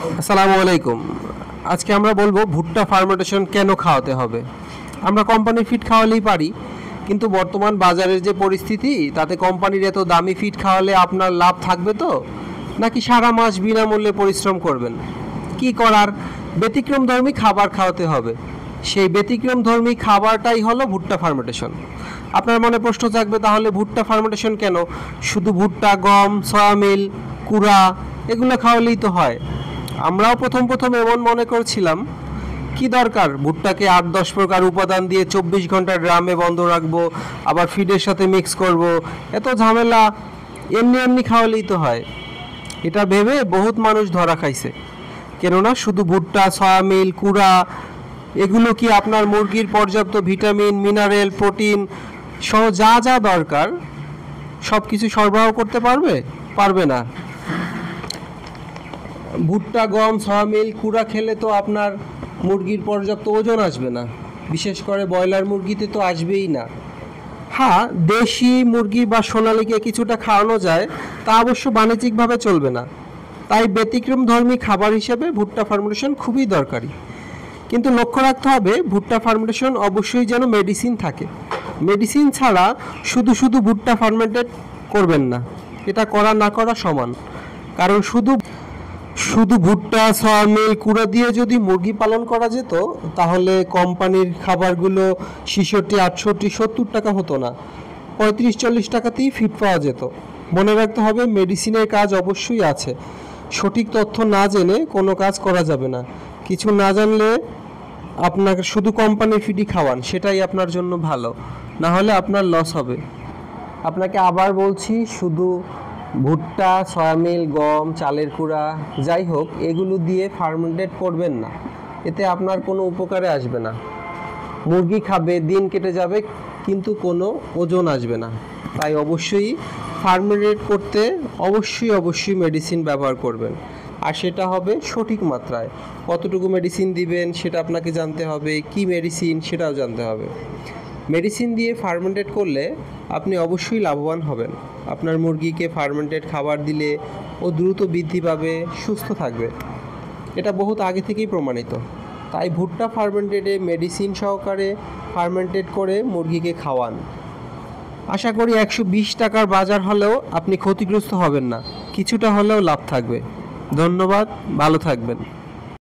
আসসালামু আলাইকুম। আজকে আমরা বলবো ভুট্টা ফার্মেন্টেশন কেন খাওয়াতে হবে। আমরা কোম্পানির ফিড খাওয়ালেই পারি, কিন্তু বর্তমান বাজারের যে পরিস্থিতি তাতে কোম্পানির এত দামি ফিড খাওয়ালে আপনার লাভ থাকবে তো, নাকি সারা মাস বিনামূল্যে পরিশ্রম করবেন? কি করার, ব্যতিক্রমধর্মী খাবার খাওয়াতে হবে। সেই ব্যতিক্রমধর্মী খাবারটাই হলো ভুট্টা ফার্মেন্টেশন। আপনার মনে প্রশ্ন থাকবে, তাহলে ভুট্টা ফার্মেন্টেশন কেন? শুধু ভুট্টা, গম, সয়ামিল, কুড়া এগুলো খাওয়ালেই তো হয়। আমরাও প্রথম এমন মনে করছিলাম, কি দরকার ভুট্টাকে 8-10 প্রকার উপাদান দিয়ে 24 ঘন্টা ড্রামে বন্ধ রাখবো, আবার ফিডের সাথে মিক্স করব, এত ঝামেলা, এমনি এমনি খাওয়ালেই তো হয়। এটা ভেবে বহুত মানুষ ধরা খাইছে। কেননা শুধু ভুট্টা, সয়ামিল, কুড়া এগুলো কি আপনার মুরগির পর্যাপ্ত ভিটামিন, মিনারেল, প্রোটিন সহ যা যা দরকার সব কিছু সরবরাহ করতে পারবে? পারবে না। ভুট্টা, গম, সয়ামিল, কুড়া খেলে তো আপনার মুরগির পর্যাপ্ত ওজন আসবে না, বিশেষ করে ব্রয়লার মুরগিতে তো আসবেই না। হ্যাঁ, দেশি মুরগি বা সোনালীকে কিছুটা খাওয়ানো যায়, তা অবশ্য বাণিজ্যিকভাবে চলবে না। তাই ব্যতিক্রমধর্মী খাবার হিসেবে ভুট্টা ফার্মেন্টেশন খুবই দরকারি। কিন্তু লক্ষ্য রাখতে হবে, ভুট্টা ফার্মেন্টেশন অবশ্যই যেন মেডিসিন থাকে। মেডিসিন ছাড়া শুধু শুধু ভুট্টা ফার্মেন্টেড করবেন না, এটা করা না করা সমান। কারণ শুধু শুধু ভুট্টা, সয়াবিন, কুড়া দিয়ে যদি মুরগি পালন করা যেত, তাহলে কোম্পানির খাবারগুলো 66, 68, 70 টাকা হতো না, 35-40 টাকাতেই ফিট পাওয়া যেত। মনে রাখতে হবে, মেডিসিনের কাজ অবশ্যই আছে। সঠিক তথ্য না জেনে কোনো কাজ করা যাবে না। কিছু না জানলে আপনাকে শুধু কোম্পানির ফিডই খাওয়ান, সেটাই আপনার জন্য ভালো, না হলে আপনার লস হবে। আপনাকে আবার বলছি, শুধু ভুট্টা, সয়ামিল, গম, চালের কুড়া যাই হোক এগুলো দিয়ে ফার্মেন্টেড করবেন না, এতে আপনার কোনো উপকারে আসবে না। মুরগি খাবে, দিন কেটে যাবে, কিন্তু কোনো ওজন আসবে না। তাই অবশ্যই ফার্মেন্টেড করতে অবশ্যই মেডিসিন ব্যবহার করবেন, আর সেটা হবে সঠিক মাত্রায়। কতটুকু মেডিসিন দিবেন সেটা আপনাকে জানতে হবে, কি মেডিসিন সেটাও জানতে হবে। মেডিসিন দিয়ে ফার্মেন্টেড করলে আপনি অবশ্যই লাভবান হবেন। আপনার মুরগিকে ফার্মেন্টেড খাবার দিলে ও দ্রুত বৃদ্ধি পাবে, সুস্থ থাকবে। এটা বহুত আগে থেকেই প্রমাণিত। তাই ভুট্টা ফার্মেন্টেডে মেডিসিন সহকারে ফার্মেন্টেড করে মুরগিকে খাওয়ান। আশা করি 120 টাকার বাজার হলেও আপনি ক্ষতিগ্রস্ত হবেন না, কিছুটা হলেও লাভ থাকবে। ধন্যবাদ, ভালো থাকবেন।